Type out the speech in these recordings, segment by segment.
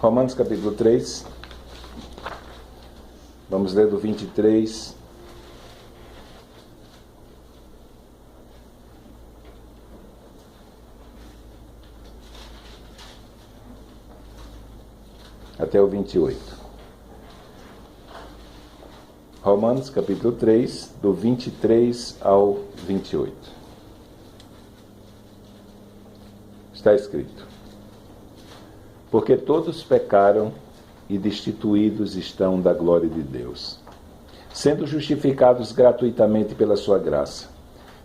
Romanos capítulo 3, vamos ler do 23 até o 28. Romanos capítulo 3, do 23 ao 28. Está escrito: porque todos pecaram e destituídos estão da glória de Deus, sendo justificados gratuitamente pela sua graça,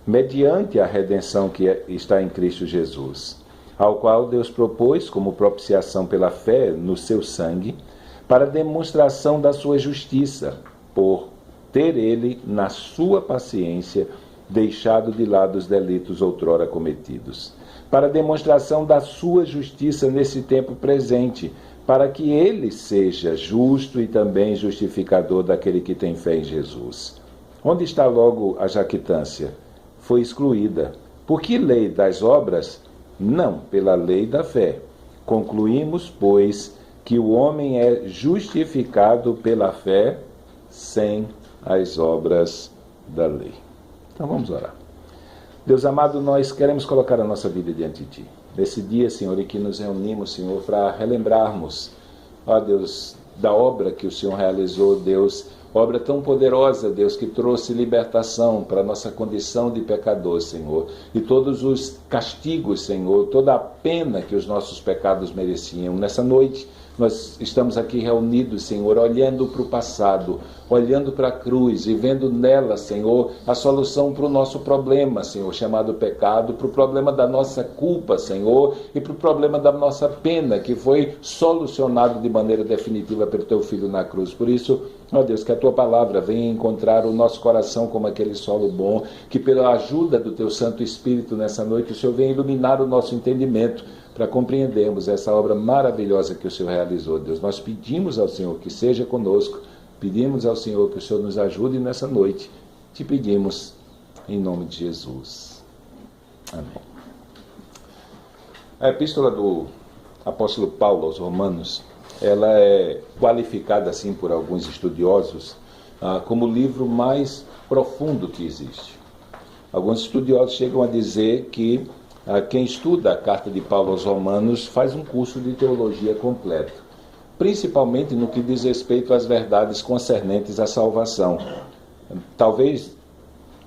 mediante a redenção que está em Cristo Jesus, ao qual Deus propôs como propiciação pela fé no seu sangue, para demonstração da sua justiça, por ter ele, na sua paciência, deixado de lado os delitos outrora cometidos, para demonstração da sua justiça nesse tempo presente, para que ele seja justo e também justificador daquele que tem fé em Jesus. Onde está logo a jactância? Foi excluída. Por que lei das obras? Não, pela lei da fé. Concluímos, pois, que o homem é justificado pela fé sem as obras da lei. Então vamos orar. Deus amado, nós queremos colocar a nossa vida diante de Ti. Nesse dia, Senhor, em que nos reunimos, Senhor, para relembrarmos, ó Deus, da obra que o Senhor realizou, Deus, obra tão poderosa, Deus, que trouxe libertação para a nossa condição de pecador, Senhor. E todos os castigos, Senhor, toda a pena que os nossos pecados mereciam. Nessa noite, nós estamos aqui reunidos, Senhor, olhando para o passado, olhando para a cruz e vendo nela, Senhor, a solução para o nosso problema, Senhor, chamado pecado, para o problema da nossa culpa, Senhor, e para o problema da nossa pena, que foi solucionado de maneira definitiva pelo Teu Filho na cruz. Por isso, ó Deus, que a Tua palavra venha encontrar o nosso coração como aquele solo bom, que pela ajuda do Teu Santo Espírito nessa noite, o Senhor venha iluminar o nosso entendimento, para compreendermos essa obra maravilhosa que o Senhor realizou, Deus. Nós pedimos ao Senhor que seja conosco, pedimos ao Senhor que o Senhor nos ajude nessa noite, te pedimos em nome de Jesus. Amém. A epístola do apóstolo Paulo aos Romanos, ela é qualificada assim por alguns estudiosos como o livro mais profundo que existe. Alguns estudiosos chegam a dizer que quem estuda a carta de Paulo aos Romanos faz um curso de teologia completo, principalmente no que diz respeito às verdades concernentes à salvação. Talvez,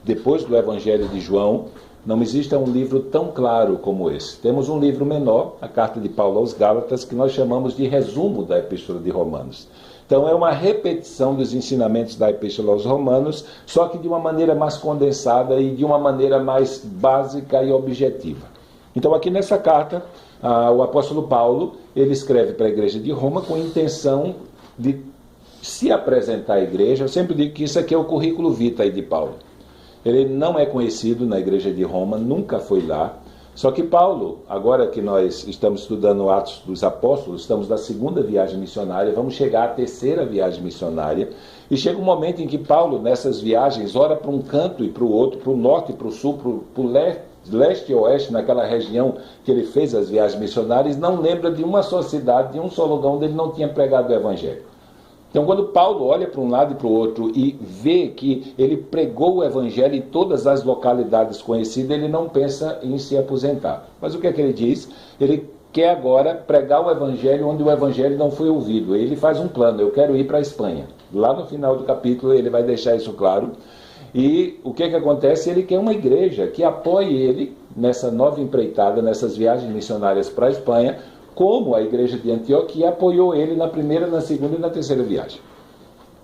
depois do Evangelho de João, não exista um livro tão claro como esse. Temos um livro menor, a carta de Paulo aos Gálatas, que nós chamamos de resumo da Epístola de Romanos. Então é uma repetição dos ensinamentos da Epístola aos Romanos, só que de uma maneira mais condensada e de uma maneira mais básica e objetiva. Então aqui nessa carta, o apóstolo Paulo, ele escreve para a igreja de Roma com a intenção de se apresentar à igreja. Eu sempre digo que isso aqui é o currículo vitae de Paulo. Ele não é conhecido na igreja de Roma, nunca foi lá. Só que Paulo, agora que nós estamos estudando Atos dos Apóstolos, estamos na segunda viagem missionária, vamos chegar à terceira viagem missionária, e chega um momento em que Paulo, nessas viagens, ora para um canto e para o outro, para o norte e para o sul, para o leste e oeste, naquela região que ele fez as viagens missionárias, não lembra de uma só cidade, de um só lugar onde ele não tinha pregado o Evangelho. Então, quando Paulo olha para um lado e para o outro e vê que ele pregou o Evangelho em todas as localidades conhecidas, ele não pensa em se aposentar. Mas o que é que ele diz? Ele quer agora pregar o Evangelho onde o Evangelho não foi ouvido. Ele faz um plano: eu quero ir para a Espanha. Lá no final do capítulo ele vai deixar isso claro. E o que é que acontece? Ele quer uma igreja que apoie ele nessa nova empreitada, nessas viagens missionárias para a Espanha, como a igreja de Antioquia apoiou ele na primeira, na segunda e na terceira viagem.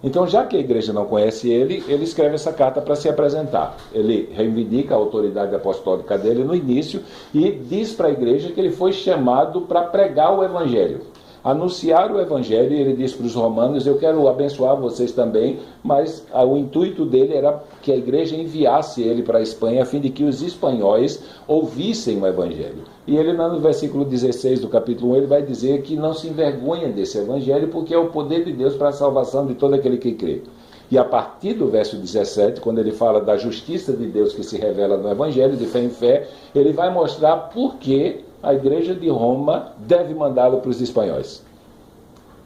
Então, já que a igreja não conhece ele, ele escreve essa carta para se apresentar. Ele reivindica a autoridade apostólica dele no início e diz para a igreja que ele foi chamado para pregar o Evangelho, anunciar o Evangelho. E ele diz para os romanos: eu quero abençoar vocês também, mas o intuito dele era que a igreja enviasse ele para a Espanha, a fim de que os espanhóis ouvissem o Evangelho. E ele, no versículo 16 do capítulo 1, ele vai dizer que não se envergonha desse Evangelho, porque é o poder de Deus para a salvação de todo aquele que crê. E a partir do verso 17, quando ele fala da justiça de Deus que se revela no Evangelho, de fé em fé, ele vai mostrar por que a igreja de Roma deve mandá-lo para os espanhóis.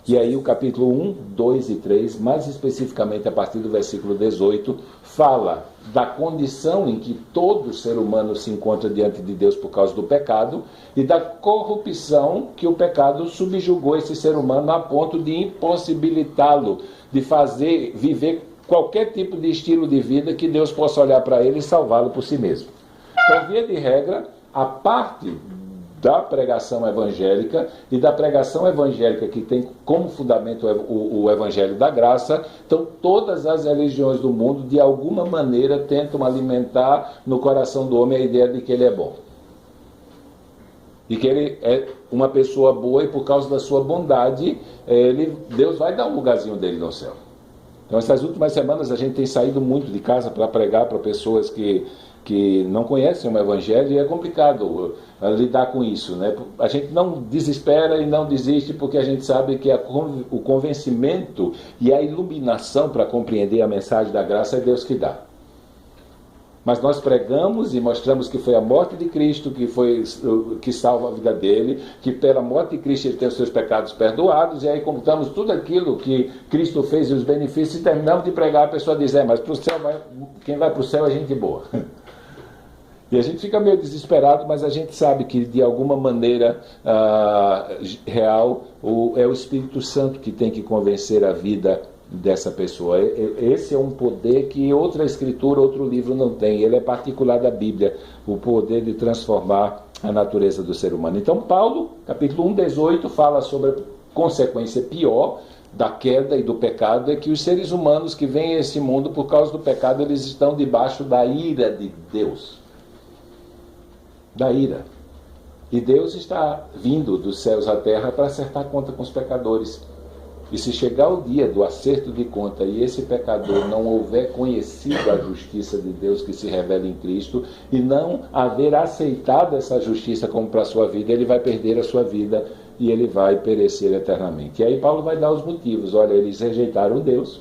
E aí o capítulo 1, 2 e 3, mais especificamente a partir do versículo 18, fala da condição em que todo ser humano se encontra diante de Deus por causa do pecado e da corrupção que o pecado subjugou esse ser humano a ponto de impossibilitá-lo de viver qualquer tipo de estilo de vida que Deus possa olhar para ele e salvá-lo por si mesmo. Então, via de regra, a parte da pregação evangélica e da pregação evangélica que tem como fundamento o evangelho da graça, então todas as religiões do mundo de alguma maneira tentam alimentar no coração do homem a ideia de que ele é bom e que ele é uma pessoa boa e por causa da sua bondade Deus vai dar um lugarzinho dele no céu. Então essas últimas semanas a gente tem saído muito de casa para pregar para pessoas que não conhecem o Evangelho, e é complicado lidar com isso, né? A gente não desespera e não desiste, porque a gente sabe que o convencimento e a iluminação para compreender a mensagem da graça é Deus que dá. Mas nós pregamos e mostramos que foi a morte de Cristo que salva a vida dele, que pela morte de Cristo ele tem os seus pecados perdoados, e aí contamos tudo aquilo que Cristo fez e os benefícios, e terminamos de pregar, a pessoa diz, mas pro céu quem vai para o céu é gente boa. E a gente fica meio desesperado, mas a gente sabe que de alguma maneira real é o Espírito Santo que tem que convencer a vida dessa pessoa. Esse é um poder que outra escritura, outro livro não tem. Ele é particular da Bíblia, o poder de transformar a natureza do ser humano. Então Paulo, capítulo 1, 18, fala sobre a consequência pior da queda e do pecado, é que os seres humanos que vêm a esse mundo por causa do pecado, eles estão debaixo da ira de Deus. Da ira. E Deus está vindo dos céus à terra para acertar conta com os pecadores. E se chegar o dia do acerto de conta e esse pecador não houver conhecido a justiça de Deus que se revela em Cristo e não haver aceitado essa justiça como para a sua vida, ele vai perder a sua vida e ele vai perecer eternamente. E aí Paulo vai dar os motivos. Olha, eles rejeitaram Deus,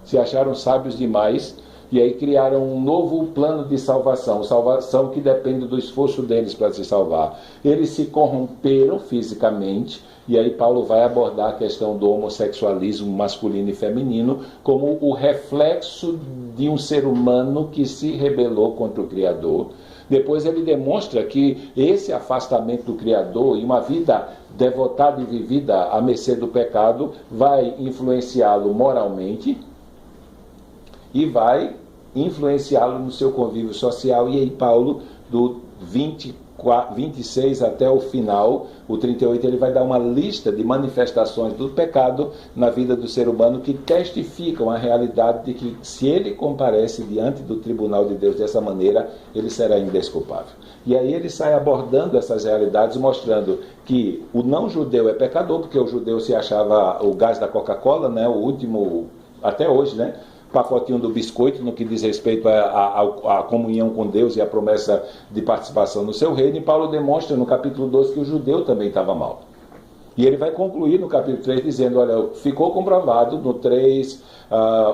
se acharam sábios demais, e aí criaram um novo plano de salvação que depende do esforço deles para se salvar. Eles se corromperam fisicamente, e aí Paulo vai abordar a questão do homossexualismo masculino e feminino como o reflexo de um ser humano que se rebelou contra o Criador. Depois ele demonstra que esse afastamento do Criador e uma vida devotada e vivida à mercê do pecado vai influenciá-lo moralmente e vai influenciá-lo no seu convívio social. E aí Paulo, do 26 até o final, o 38, ele vai dar uma lista de manifestações do pecado na vida do ser humano que testificam a realidade de que se ele comparece diante do tribunal de Deus dessa maneira, ele será indesculpável. E aí ele sai abordando essas realidades, mostrando que o não-judeu é pecador, porque o judeu se achava o gás da Coca-Cola, né, o último, até hoje, né, pacotinho do biscoito no que diz respeito à comunhão com Deus e à promessa de participação no seu reino. E Paulo demonstra no capítulo 12 que o judeu também estava mal. E ele vai concluir no capítulo 3 dizendo, olha, ficou comprovado no 3,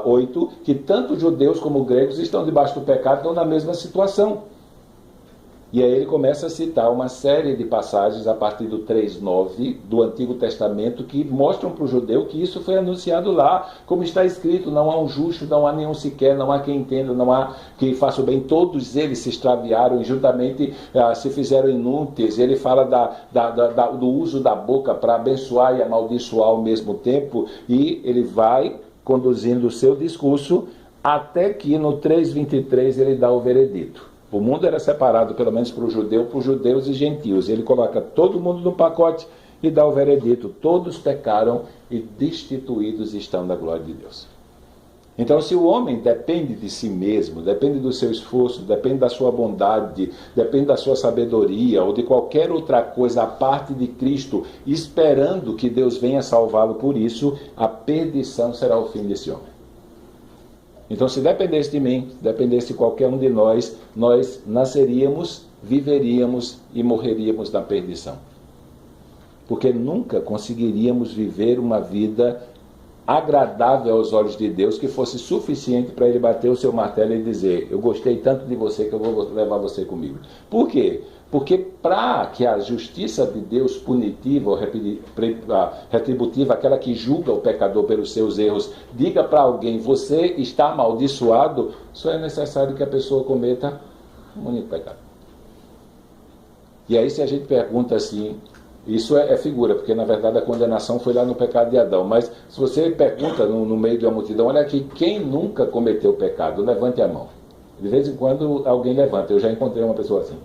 8, que tanto judeus como gregos estão debaixo do pecado, estão na mesma situação. E aí ele começa a citar uma série de passagens a partir do 3:9 do Antigo Testamento que mostram para o judeu que isso foi anunciado lá, como está escrito, não há um justo, não há nenhum sequer, não há quem entenda, não há quem faça o bem, todos eles se extraviaram e juntamente se fizeram inúteis. Ele fala do uso da boca para abençoar e amaldiçoar ao mesmo tempo, e ele vai conduzindo o seu discurso até que no 3:23 ele dá o veredito. O mundo era separado, pelo menos para o judeu, por judeus e gentios. Ele coloca todo mundo no pacote e dá o veredito. Todos pecaram e destituídos estão da glória de Deus. Então, se o homem depende de si mesmo, depende do seu esforço, depende da sua bondade, depende da sua sabedoria ou de qualquer outra coisa à parte de Cristo, esperando que Deus venha salvá-lo por isso, a perdição será o fim desse homem. Então, se dependesse de mim, se dependesse de qualquer um de nós, nós nasceríamos, viveríamos e morreríamos na perdição. Porque nunca conseguiríamos viver uma vida agradável aos olhos de Deus que fosse suficiente para ele bater o seu martelo e dizer, eu gostei tanto de você que eu vou levar você comigo. Por quê? Porque para que a justiça de Deus punitiva ou retributiva, aquela que julga o pecador pelos seus erros, diga para alguém, você está amaldiçoado, só é necessário que a pessoa cometa um único pecado. E aí se a gente pergunta assim, isso é figura, porque na verdade a condenação foi lá no pecado de Adão, mas se você pergunta no meio de uma multidão, olha aqui, quem nunca cometeu pecado? Levante a mão. De vez em quando alguém levanta, eu já encontrei uma pessoa assim.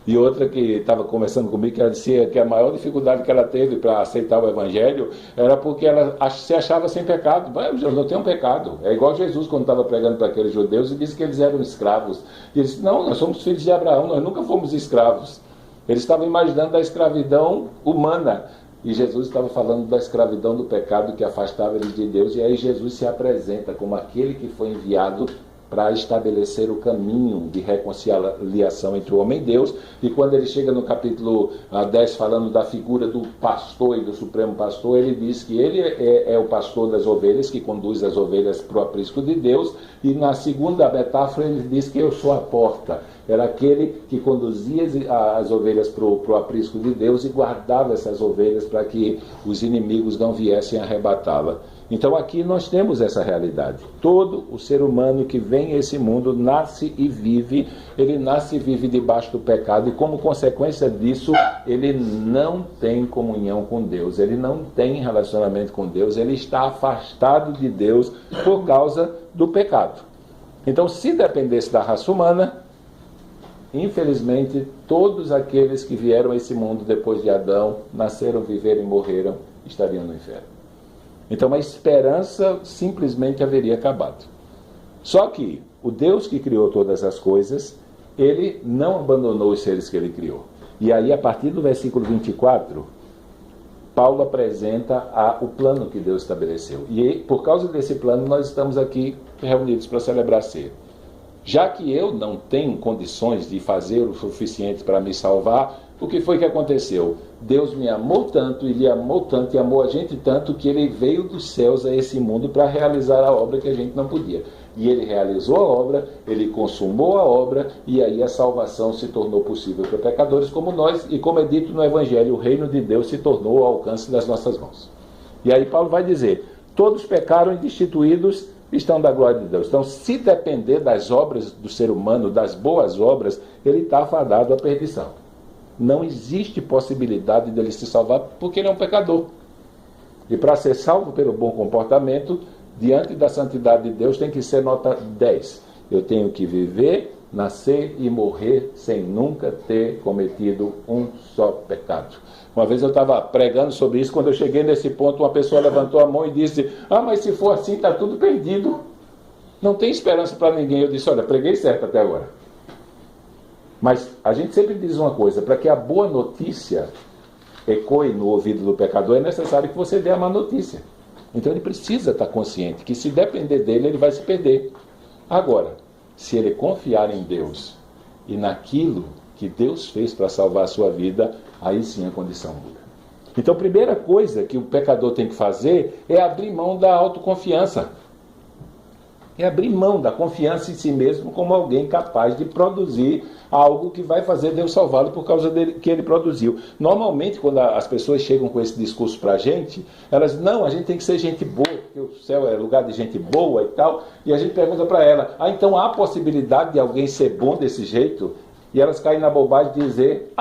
E outra que estava conversando comigo, que ela dizia que a maior dificuldade que ela teve para aceitar o Evangelho era porque ela se achava sem pecado. Eu não tenho pecado. É igual Jesus quando estava pregando para aqueles judeus e disse que eles eram escravos. E ele disse, não, nós somos filhos de Abraão, nós nunca fomos escravos. Eles estavam imaginando a escravidão humana. E Jesus estava falando da escravidão do pecado que afastava eles de Deus. E aí Jesus se apresenta como aquele que foi enviado para estabelecer o caminho de reconciliação entre o homem e Deus. E quando ele chega no capítulo 10, falando da figura do pastor e do supremo pastor, ele diz que ele é o pastor das ovelhas, que conduz as ovelhas para o aprisco de Deus. E na segunda metáfora ele diz que eu sou a porta. Era aquele que conduzia as ovelhas para o aprisco de Deus e guardava essas ovelhas para que os inimigos não viessem arrebatá-la. Então aqui nós temos essa realidade. Todo o ser humano que vem a esse mundo nasce e vive, ele nasce e vive debaixo do pecado e como consequência disso, ele não tem comunhão com Deus, ele não tem relacionamento com Deus, ele está afastado de Deus por causa do pecado. Então se dependesse da raça humana, infelizmente todos aqueles que vieram a esse mundo depois de Adão, nasceram, viveram e morreram, estariam no inferno. Então a esperança simplesmente haveria acabado. Só que o Deus que criou todas as coisas, ele não abandonou os seres que ele criou. E aí a partir do versículo 24, Paulo apresenta o plano que Deus estabeleceu. E por causa desse plano nós estamos aqui reunidos para celebrar a ceia. Já que eu não tenho condições de fazer o suficiente para me salvar, o que foi que aconteceu? Deus me amou tanto, Ele amou tanto e amou a gente tanto que Ele veio dos céus a esse mundo para realizar a obra que a gente não podia. E Ele realizou a obra, Ele consumou a obra e aí a salvação se tornou possível para pecadores como nós e como é dito no Evangelho, o reino de Deus se tornou ao alcance das nossas mãos. E aí Paulo vai dizer, todos pecaram e destituídos estão da glória de Deus. Então, se depender das obras do ser humano, das boas obras, ele está fadado à perdição. Não existe possibilidade dele se salvar porque ele é um pecador. E para ser salvo pelo bom comportamento, diante da santidade de Deus, tem que ser nota 10. Eu tenho que viver, nascer e morrer sem nunca ter cometido um só pecado. Uma vez eu estava pregando sobre isso, quando eu cheguei nesse ponto, uma pessoa levantou a mão e disse, mas se for assim, está tudo perdido. Não tem esperança para ninguém. Eu disse, olha, preguei certo até agora. Mas a gente sempre diz uma coisa, para que a boa notícia ecoe no ouvido do pecador, é necessário que você dê a má notícia. Então ele precisa estar consciente que se depender dele, ele vai se perder. Agora, se ele confiar em Deus e naquilo que Deus fez para salvar a sua vida, aí sim a condição muda. Então a primeira coisa que o pecador tem que fazer é abrir mão da autoconfiança. É abrir mão da confiança em si mesmo como alguém capaz de produzir algo que vai fazer Deus salvá-lo por causa dele, que ele produziu. Normalmente, quando as pessoas chegam com esse discurso para a gente gente tem que ser gente boa, porque o céu é lugar de gente boa e tal, e a gente pergunta para ela, então há possibilidade de alguém ser bom desse jeito? E elas caem na bobagem de dizer,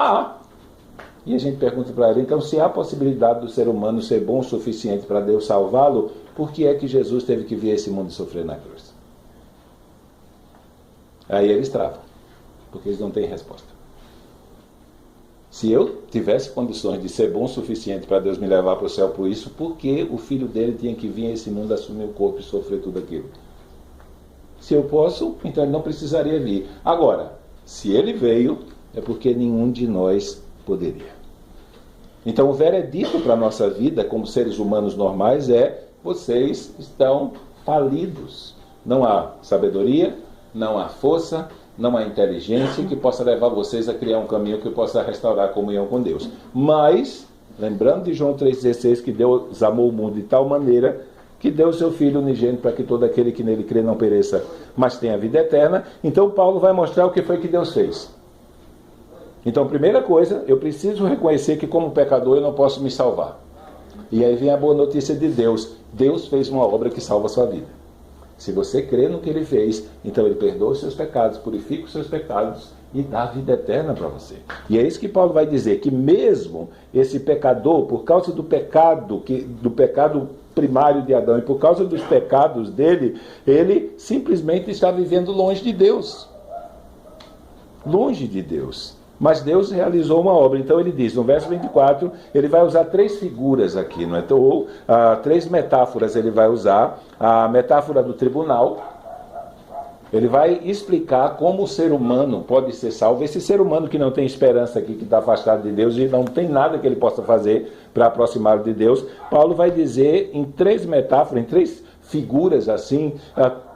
E a gente pergunta para ela, então se há possibilidade do ser humano ser bom o suficiente para Deus salvá-lo, por que é que Jesus teve que vir a esse mundo sofrer na cruz? Aí eles travam, porque eles não têm resposta. Se eu tivesse condições de ser bom o suficiente para Deus me levar para o céu por isso, por que o filho dele tinha que vir a esse mundo assumir o corpo e sofrer tudo aquilo? Se eu posso, então ele não precisaria vir. Agora, se ele veio, é porque nenhum de nós poderia. Então o veredito para a nossa vida, como seres humanos normais, vocês estão falidos. Não há sabedoria, não há força, não há inteligência que possa levar vocês a criar um caminho que possa restaurar a comunhão com Deus. Mas, lembrando de João 3,16, que Deus amou o mundo de tal maneira que deu o seu Filho unigênito para que todo aquele que nele crê não pereça, mas tenha vida eterna. Então Paulo vai mostrar o que foi que Deus fez. Então, primeira coisa, eu preciso reconhecer que como pecador eu não posso me salvar. E aí vem a boa notícia de Deus. Deus fez uma obra que salva a sua vida. Se você crê no que Ele fez, então Ele perdoa os seus pecados, purifica os seus pecados e dá a vida eterna para você. E é isso que Paulo vai dizer, que mesmo esse pecador, por causa do pecado primário de Adão e por causa dos pecados dele, ele simplesmente está vivendo longe de Deus. Longe de Deus. Mas Deus realizou uma obra. Então ele diz, no verso 24, ele vai usar 3 figuras aqui, não é? Ou 3 metáforas ele vai usar. A metáfora do tribunal. Ele vai explicar como o ser humano pode ser salvo. Esse ser humano que não tem esperança aqui, que está afastado de Deus e não tem nada que ele possa fazer para aproximá-lo de Deus. Paulo vai dizer em 3 metáforas, em 3 figuras assim,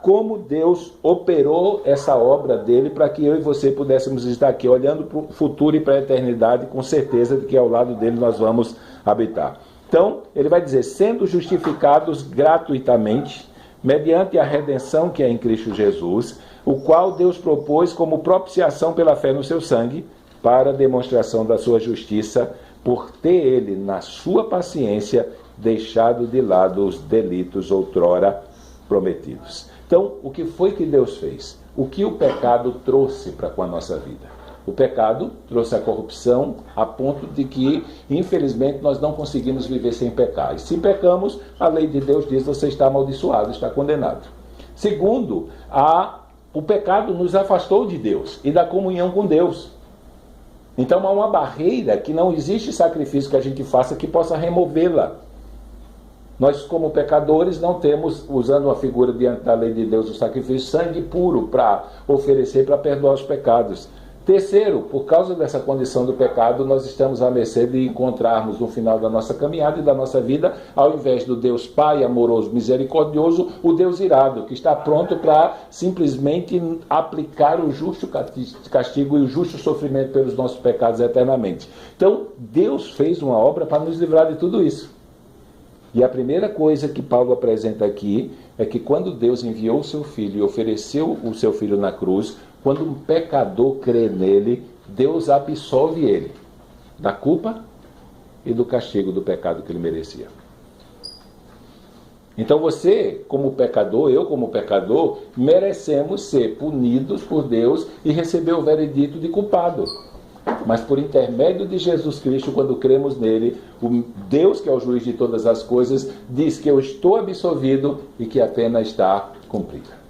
como Deus operou essa obra dele para que eu e você pudéssemos estar aqui olhando para o futuro e para a eternidade com certeza de que ao lado dele nós vamos habitar. Então, ele vai dizer, sendo justificados gratuitamente, mediante a redenção que é em Cristo Jesus, o qual Deus propôs como propiciação pela fé no seu sangue, para a demonstração da sua justiça, por ter ele, na sua paciência, deixado de lado os delitos outrora prometidos. Então, o que foi que Deus fez? O que o pecado trouxe para com a nossa vida? O pecado trouxe a corrupção a ponto de que, infelizmente, nós não conseguimos viver sem pecar. E se pecamos, a lei de Deus diz, você está amaldiçoado, está condenado. Segundo, o pecado nos afastou de Deus e da comunhão com Deus. Então há uma barreira que não existe sacrifício que a gente faça que possa removê-la. Nós, como pecadores, não temos, usando uma figura diante da lei de Deus, o sacrifício, sangue puro para oferecer, para perdoar os pecados. Terceiro, por causa dessa condição do pecado, nós estamos à mercê de encontrarmos no final da nossa caminhada e da nossa vida, ao invés do Deus Pai amoroso, misericordioso, o Deus irado, que está pronto para simplesmente aplicar o justo castigo e o justo sofrimento pelos nossos pecados eternamente. Então, Deus fez uma obra para nos livrar de tudo isso. E a primeira coisa que Paulo apresenta aqui é que quando Deus enviou o seu Filho e ofereceu o seu Filho na cruz, quando um pecador crê nele, Deus absolve ele da culpa e do castigo do pecado que ele merecia. Então você, como pecador, eu como pecador, merecemos ser punidos por Deus e receber o veredito de culpado. Mas por intermédio de Jesus Cristo, quando cremos nele, o Deus que é o juiz de todas as coisas, diz que eu estou absolvido e que a pena está cumprida.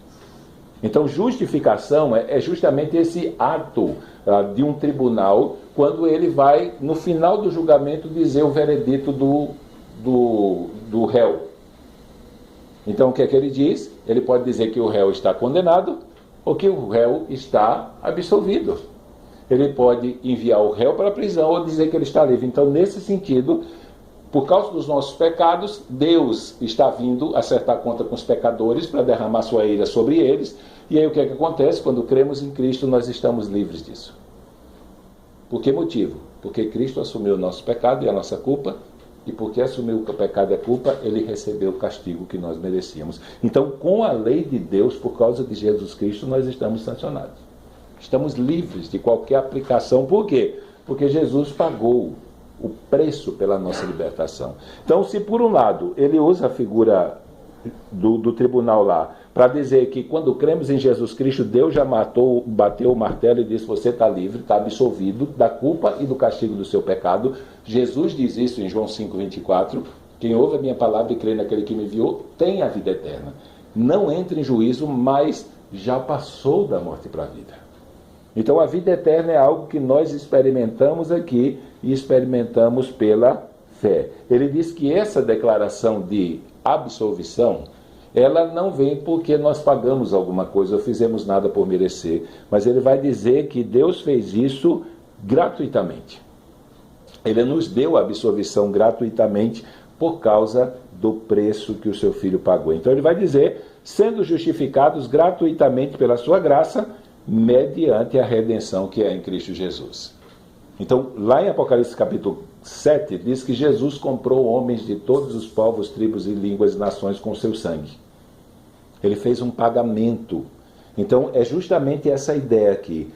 Então, justificação é justamente esse ato de um tribunal, quando ele vai, no final do julgamento, dizer o veredito do réu. Então, o que é que ele diz? Ele pode dizer que o réu está condenado ou que o réu está absolvido. Ele pode enviar o réu para a prisão ou dizer que ele está livre. Então, nesse sentido, por causa dos nossos pecados, Deus está vindo acertar conta com os pecadores para derramar sua ira sobre eles. E aí o que é que acontece? Quando cremos em Cristo, nós estamos livres disso. Por que motivo? Porque Cristo assumiu o nosso pecado e a nossa culpa, e porque assumiu o pecado e a culpa, ele recebeu o castigo que nós merecíamos. Então, com a lei de Deus, por causa de Jesus Cristo, nós estamos sancionados. Estamos livres de qualquer aplicação. Por quê? Porque Jesus pagou o preço pela nossa libertação. Então, se por um lado ele usa a figura do tribunal lá, para dizer que quando cremos em Jesus Cristo, Deus já bateu o martelo e disse, você está livre, está absolvido da culpa e do castigo do seu pecado. Jesus diz isso em João 5,24, quem ouve a minha palavra e crê naquele que me enviou, tem a vida eterna. Não entra em juízo, mas já passou da morte para a vida. Então a vida eterna é algo que nós experimentamos aqui e experimentamos pela fé. Ele diz que essa declaração de absolvição, ela não vem porque nós pagamos alguma coisa ou fizemos nada por merecer, mas ele vai dizer que Deus fez isso gratuitamente. Ele nos deu a absolvição gratuitamente por causa do preço que o seu Filho pagou. Então ele vai dizer, sendo justificados gratuitamente pela sua graça, mediante a redenção que é em Cristo Jesus. Então, lá em Apocalipse capítulo 7, diz que Jesus comprou homens de todos os povos, tribos e línguas e nações com seu sangue. Ele fez um pagamento. Então, é justamente essa ideia aqui.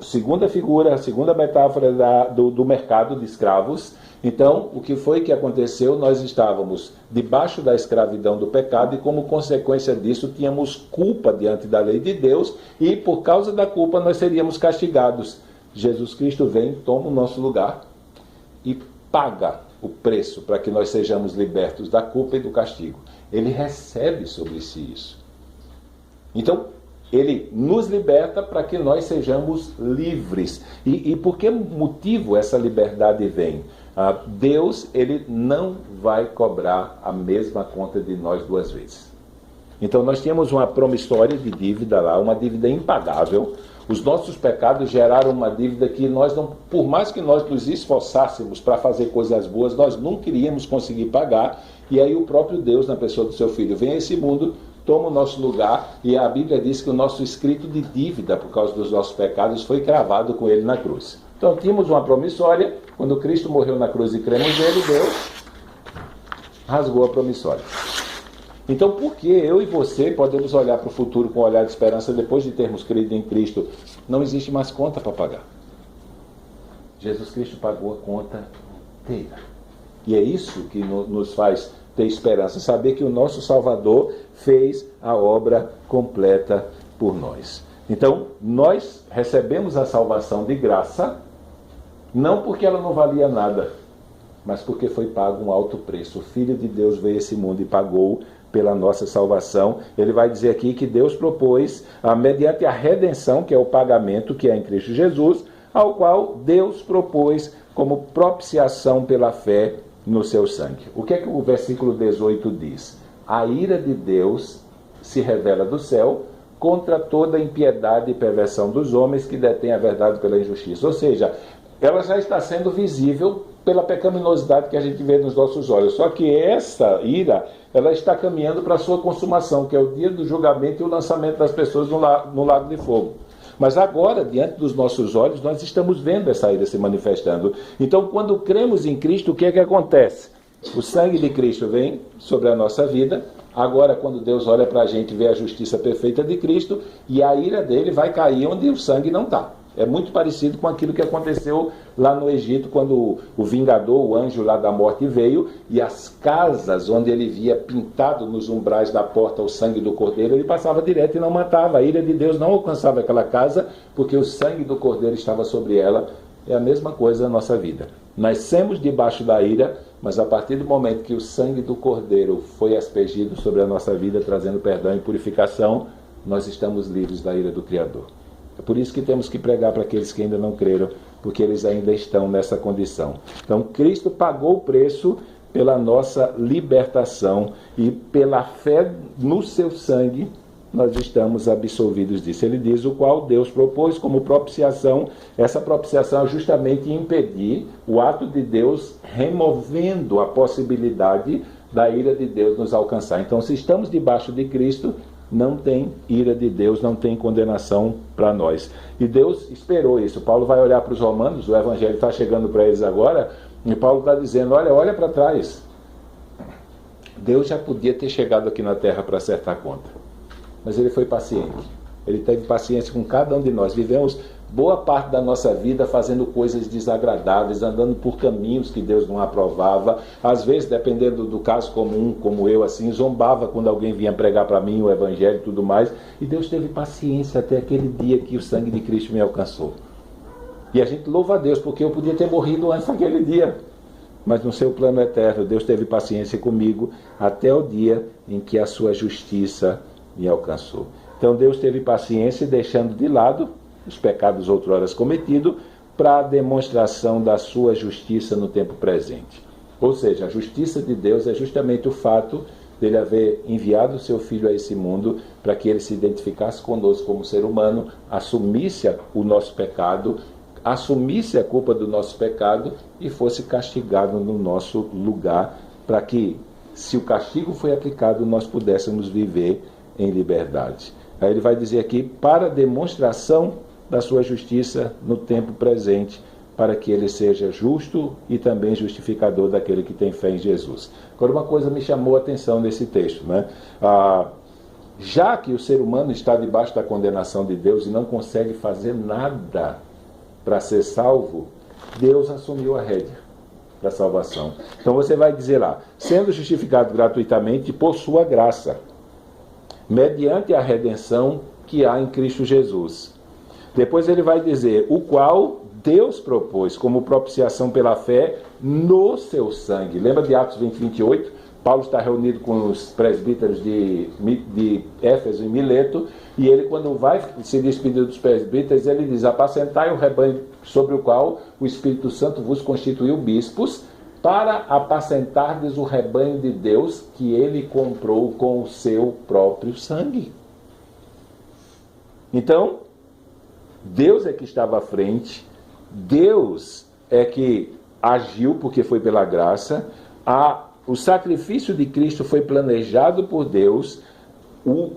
segunda figura, a segunda metáfora do mercado de escravos. Então, o que foi que aconteceu? Nós estávamos debaixo da escravidão do pecado e, como consequência disso, tínhamos culpa diante da lei de Deus e, por causa da culpa, nós seríamos castigados. Jesus Cristo vem, toma o nosso lugar e paga o preço para que nós sejamos libertos da culpa e do castigo. Ele recebe sobre si isso. Então, ele nos liberta para que nós sejamos livres. E por que motivo essa liberdade vem? Deus, ele não vai cobrar a mesma conta de nós duas vezes. Então nós tínhamos uma promissória de dívida lá, uma dívida impagável. Os nossos pecados geraram uma dívida que nós não, por mais que nós nos esforçássemos para fazer coisas boas, nós nunca iríamos conseguir pagar. E aí o próprio Deus, na pessoa do seu Filho, vem a esse mundo, toma o nosso lugar, e a Bíblia diz que o nosso escrito de dívida, por causa dos nossos pecados, foi cravado com ele na cruz. Então tínhamos uma promissória. Quando Cristo morreu na cruz e cremos nele, Deus rasgou a promissória. Então, por que eu e você podemos olhar para o futuro com um olhar de esperança depois de termos crido em Cristo? Não existe mais conta para pagar. Jesus Cristo pagou a conta inteira. E é isso que nos faz ter esperança, saber que o nosso Salvador fez a obra completa por nós. Então, nós recebemos a salvação de graça, não porque ela não valia nada, mas porque foi pago um alto preço. O Filho de Deus veio a esse mundo e pagou pela nossa salvação. Ele vai dizer aqui que Deus propôs, mediante a redenção, que é o pagamento que é em Cristo Jesus, ao qual Deus propôs como propiciação pela fé no seu sangue. O que é que o versículo 18 diz? A ira de Deus se revela do céu contra toda a impiedade e perversão dos homens que detêm a verdade pela injustiça. Ou seja, ela já está sendo visível pela pecaminosidade que a gente vê nos nossos olhos. Só que essa ira, ela está caminhando para a sua consumação, que é o dia do julgamento e o lançamento das pessoas no lago de fogo. Mas agora, diante dos nossos olhos, nós estamos vendo essa ira se manifestando. Então, quando cremos em Cristo, o que é que acontece? O sangue de Cristo vem sobre a nossa vida. Agora, quando Deus olha para a gente, vê a justiça perfeita de Cristo, e a ira dele vai cair onde o sangue não está. É muito parecido com aquilo que aconteceu lá no Egito, quando o vingador, o anjo lá da morte, veio, e as casas onde ele via pintado nos umbrais da porta o sangue do cordeiro, ele passava direto e não matava. A ira de Deus não alcançava aquela casa, porque o sangue do cordeiro estava sobre ela. É a mesma coisa na nossa vida. Nascemos debaixo da ira, mas a partir do momento que o sangue do cordeiro foi aspergido sobre a nossa vida, trazendo perdão e purificação, nós estamos livres da ira do Criador. É por isso que temos que pregar para aqueles que ainda não creram, porque eles ainda estão nessa condição. Então, Cristo pagou o preço pela nossa libertação e pela fé no seu sangue, nós estamos absolvidos disso. Ele diz o qual Deus propôs como propiciação. Essa propiciação é justamente impedir o ato de Deus removendo a possibilidade da ira de Deus nos alcançar. Então, se estamos debaixo de Cristo, não tem ira de Deus, não tem condenação para nós. E Deus esperou isso. Paulo vai olhar para os romanos, o evangelho está chegando para eles agora, e Paulo está dizendo, olha para trás. Deus já podia ter chegado aqui na terra para acertar a conta. Mas ele foi paciente. Ele teve paciência com cada um de nós. Vivemos boa parte da nossa vida fazendo coisas desagradáveis, andando por caminhos que Deus não aprovava. Às vezes, dependendo do caso comum, como eu, assim, zombava quando alguém vinha pregar para mim o evangelho e tudo mais. E Deus teve paciência até aquele dia que o sangue de Cristo me alcançou. E a gente louva a Deus, porque eu podia ter morrido antes daquele dia. Mas no seu plano eterno, Deus teve paciência comigo até o dia em que a sua justiça me alcançou. Então Deus teve paciência, deixando de lado os pecados outroras cometidos, para a demonstração da sua justiça no tempo presente. Ou seja, a justiça de Deus é justamente o fato dele haver enviado o seu Filho a esse mundo para que ele se identificasse conosco como ser humano, assumisse o nosso pecado, assumisse a culpa do nosso pecado e fosse castigado no nosso lugar, para que, se o castigo foi aplicado, nós pudéssemos viver em liberdade. Aí ele vai dizer aqui, para demonstração da sua justiça no tempo presente, para que ele seja justo e também justificador daquele que tem fé em Jesus. Agora, uma coisa me chamou a atenção nesse texto, né? Já que o ser humano está debaixo da condenação de Deus e não consegue fazer nada para ser salvo, Deus assumiu a rédea da salvação. Então você vai dizer lá, sendo justificado gratuitamente por sua graça, mediante a redenção que há em Cristo Jesus. Depois ele vai dizer, o qual Deus propôs como propiciação pela fé no seu sangue. Lembra de Atos 20, 28? Paulo está reunido com os presbíteros de Éfeso e Mileto, e ele, quando vai se despedir dos presbíteros, ele diz, apacentai o rebanho sobre o qual o Espírito Santo vos constituiu bispos, para apacentardes o rebanho de Deus que ele comprou com o seu próprio sangue. Então, Deus é que estava à frente, Deus é que agiu porque foi pela graça, o sacrifício de Cristo foi planejado por Deus,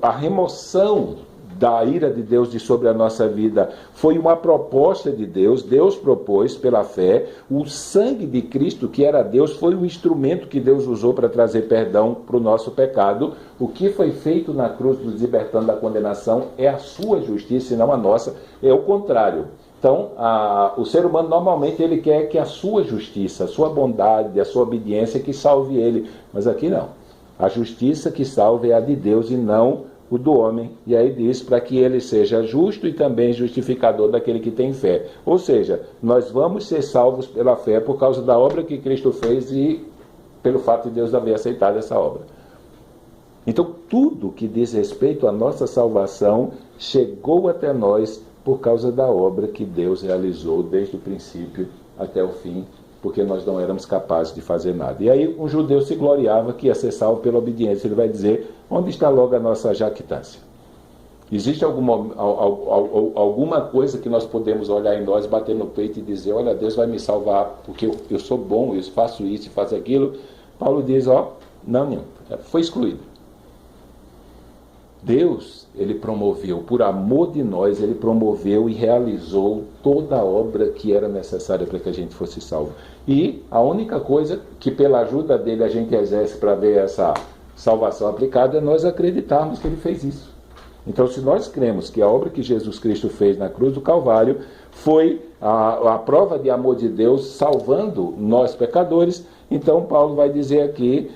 a remoção da ira de Deus de sobre a nossa vida foi uma proposta de Deus, Deus propôs pela fé, o sangue de Cristo, que era Deus, foi o instrumento que Deus usou para trazer perdão para o nosso pecado. O que foi feito na cruz, nos libertando da condenação, é a sua justiça e não a nossa, é o contrário. Então, o ser humano normalmente ele quer que a sua justiça, a sua bondade, a sua obediência que salve ele, mas aqui não. A justiça que salve é a de Deus e não o do homem, e aí diz para que ele seja justo e também justificador daquele que tem fé. Ou seja, nós vamos ser salvos pela fé por causa da obra que Cristo fez e pelo fato de Deus haver aceitado essa obra. Então, tudo que diz respeito à nossa salvação chegou até nós por causa da obra que Deus realizou desde o princípio até o fim, porque nós não éramos capazes de fazer nada. E aí um judeu se gloriava que ia ser salvo pela obediência. Ele vai dizer, onde está logo a nossa jactância? Existe alguma coisa que nós podemos olhar em nós, bater no peito e dizer, olha, Deus vai me salvar porque eu sou bom, eu faço isso e faço aquilo? Paulo diz, não, foi excluído. Deus, ele promoveu, por amor de nós, ele promoveu e realizou toda a obra que era necessária para que a gente fosse salvo. E a única coisa que pela ajuda dele a gente exerce para ver essa salvação aplicada é nós acreditarmos que ele fez isso. Então, se nós cremos que a obra que Jesus Cristo fez na cruz do Calvário foi a prova de amor de Deus salvando nós pecadores, então Paulo vai dizer aqui,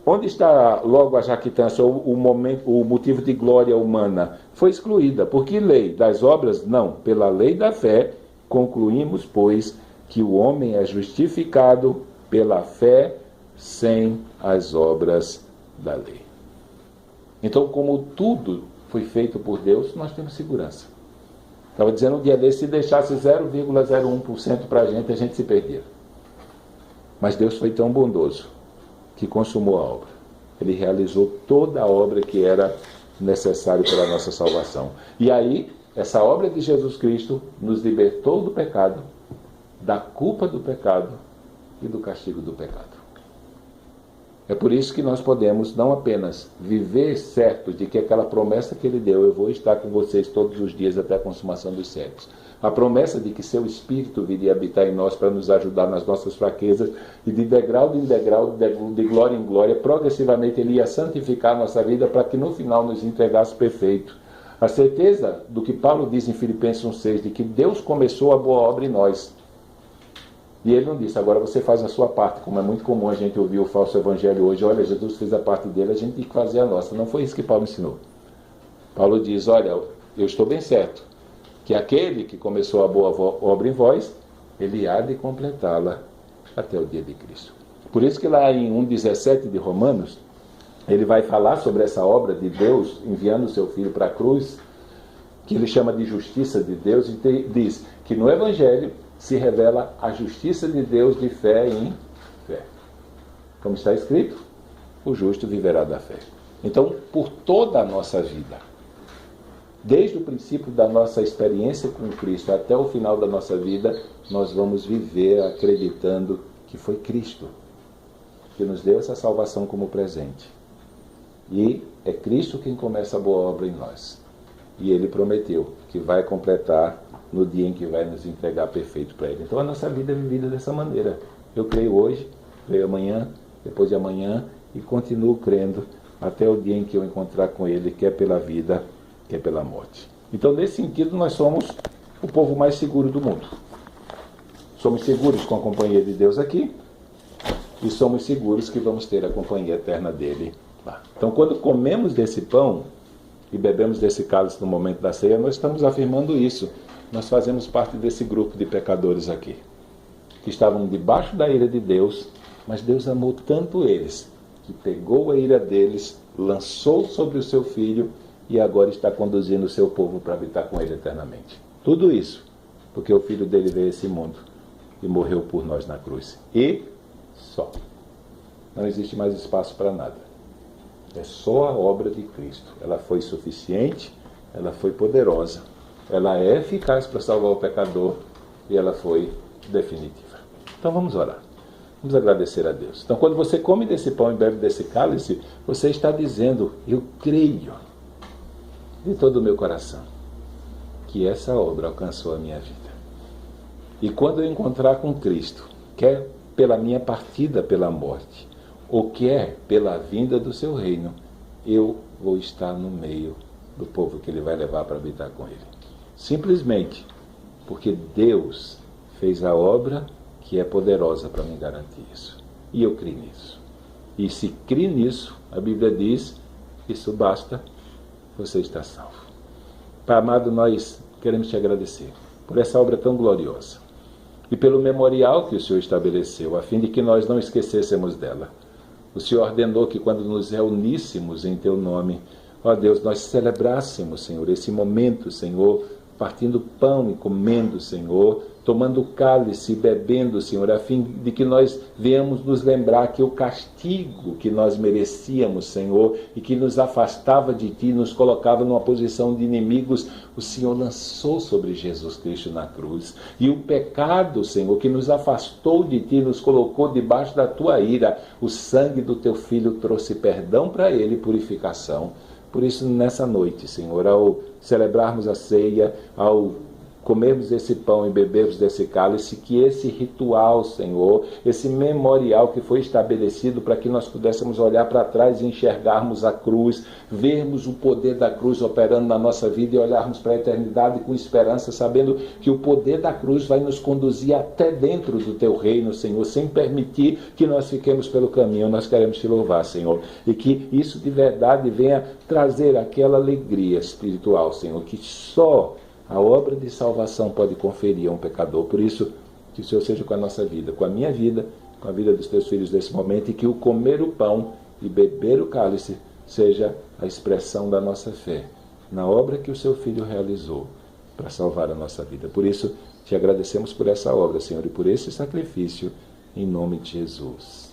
onde está logo a jactância, o motivo de glória humana? Foi excluída. Por que lei? Das obras? Não. Pela lei da fé, concluímos, pois, que o homem é justificado pela fé sem as obras da lei. Então, como tudo foi feito por Deus, nós temos segurança. Estava dizendo um dia desse, se deixasse 0,01% para a gente se perdia. Mas Deus foi tão bondoso que consumou a obra. Ele realizou toda a obra que era necessária para a nossa salvação. E aí, essa obra de Jesus Cristo nos libertou do pecado, da culpa do pecado e do castigo do pecado. É por isso que nós podemos não apenas viver certos de que aquela promessa que ele deu, eu vou estar com vocês todos os dias até a consumação dos séculos. A promessa de que seu Espírito viria habitar em nós para nos ajudar nas nossas fraquezas e de degrau em degrau, de glória em glória, progressivamente ele ia santificar a nossa vida para que no final nos entregasse perfeito. A certeza do que Paulo diz em Filipenses 1,6, de que Deus começou a boa obra em nós. E ele não disse, agora você faz a sua parte, como é muito comum a gente ouvir o falso evangelho hoje, olha, Jesus fez a parte dele, a gente tem que fazer a nossa. Não foi isso que Paulo ensinou. Paulo diz, olha, eu estou bem certo, que aquele que começou a boa obra em vós, ele há de completá-la até o dia de Cristo. Por isso que lá em 1,17 de Romanos, ele vai falar sobre essa obra de Deus, enviando o seu Filho para a cruz, que ele chama de justiça de Deus, e diz que no Evangelho se revela a justiça de Deus de fé em fé. Como está escrito, o justo viverá da fé. Então, por toda a nossa vida, desde o princípio da nossa experiência com Cristo até o final da nossa vida, nós vamos viver acreditando que foi Cristo que nos deu essa salvação como presente. E é Cristo quem começa a boa obra em nós. E Ele prometeu que vai completar no dia em que vai nos entregar perfeito para Ele. Então a nossa vida é vivida dessa maneira. Eu creio hoje, creio amanhã, depois de amanhã, e continuo crendo até o dia em que eu encontrar com Ele, quer pela vida, quer pela morte. Então, nesse sentido, nós somos o povo mais seguro do mundo. Somos seguros com a companhia de Deus aqui e somos seguros que vamos ter a companhia eterna dele lá. Então, quando comemos desse pão e bebemos desse cálice no momento da ceia, nós estamos afirmando isso. Nós fazemos parte desse grupo de pecadores aqui, que estavam debaixo da ira de Deus, mas Deus amou tanto eles, que pegou a ira deles, lançou sobre o seu Filho e agora está conduzindo o seu povo para habitar com ele eternamente. Tudo isso porque o Filho dele veio a esse mundo e morreu por nós na cruz. E só. Não existe mais espaço para nada. É só a obra de Cristo. Ela foi suficiente, ela foi poderosa, ela é eficaz para salvar o pecador e ela foi definitiva. Então vamos orar. Vamos agradecer a Deus. Então, quando você come desse pão e bebe desse cálice, você está dizendo: eu creio de todo o meu coração que essa obra alcançou a minha vida. E quando eu encontrar com Cristo, quer pela minha partida pela morte, ou quer pela vinda do seu reino, eu vou estar no meio do povo que ele vai levar para habitar com ele. Simplesmente porque Deus fez a obra que é poderosa para me garantir isso. E eu creio nisso. E se crê nisso, a Bíblia diz, isso basta, você está salvo. Pai amado, nós queremos te agradecer por essa obra tão gloriosa e pelo memorial que o Senhor estabeleceu, a fim de que nós não esquecêssemos dela. O Senhor ordenou que quando nos reuníssemos em Teu nome, ó Deus, nós celebrássemos, Senhor, esse momento, Senhor, partindo pão e comendo, Senhor, tomando o cálice e bebendo, Senhor, a fim de que nós venhamos nos lembrar que o castigo que nós merecíamos, Senhor, e que nos afastava de Ti, nos colocava numa posição de inimigos, o Senhor lançou sobre Jesus Cristo na cruz. E o pecado, Senhor, que nos afastou de Ti, nos colocou debaixo da Tua ira, o sangue do Teu Filho trouxe perdão para ele e purificação. Por isso, nessa noite, Senhor, ao celebrarmos a ceia, ao comermos esse pão e bebermos desse cálice, que esse ritual, Senhor, esse memorial que foi estabelecido para que nós pudéssemos olhar para trás e enxergarmos a cruz, vermos o poder da cruz operando na nossa vida e olharmos para a eternidade com esperança, sabendo que o poder da cruz vai nos conduzir até dentro do Teu reino, Senhor, sem permitir que nós fiquemos pelo caminho. Nós queremos Te louvar, Senhor, e que isso de verdade venha trazer aquela alegria espiritual, Senhor, que só a obra de salvação pode conferir a um pecador. Por isso, que o Senhor seja com a nossa vida, com a minha vida, com a vida dos Teus filhos nesse momento, e que o comer o pão e beber o cálice seja a expressão da nossa fé na obra que o Seu Filho realizou para salvar a nossa vida. Por isso, Te agradecemos por essa obra, Senhor, e por esse sacrifício, em nome de Jesus.